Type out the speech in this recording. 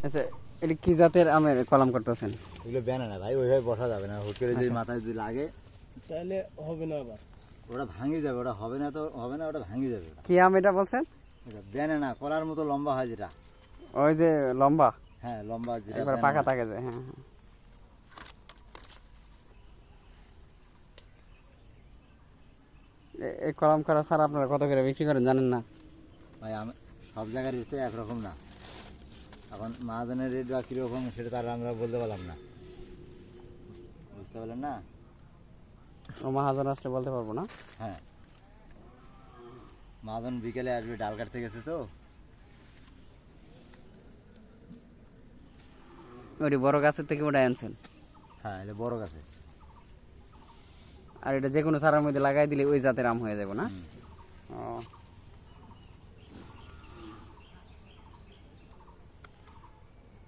আচ্ছা, এটা কি জাতের আমের কলম করতেছেন? এগুলো ব্যানানা ভাই, ওইভাবে বসা যাবে না, হুট করে যদি মাথায় যদি লাগে তাহলে হবে না আবার। ওটা ভাঙে যাবে, ওটা হবে না তো হবে না, ওটা ভাঙে যাবে। কি আম এটা বলছেন? এটা ব্যানানা, কলার মতো লম্বা হয় যেটা। ওই যে লম্বা, হ্যাঁ লম্বা যেটা একবার banana। পাকা থাকে যায়। হ্যাঁ, হ্যাঁ। এই কলম করা ছাড়া আপনারা কত করে বিক্রি করেন জানেন না? ভাই আমি সব জায়গার রেট তো একরকম না, এখন মাহাজনের রেট বা কীরকম সেটা তার আমরা বলতে পারলাম না, বুঝতে পারলেন না? ও মহাজন আসলে বলতে পারবো না। হ্যাঁ, মাহাজন বিকেলে আসবে, ডাল কাটতে গেছে তো। ওই বড় গাছের থেকে ওটা আনছেন? হ্যাঁ, এটা বড় গাছে। আর এটা যে কোনো চারার মধ্যে লাগাই দিলে ওই জাতের আম হয়ে যাবে না? হুম। ও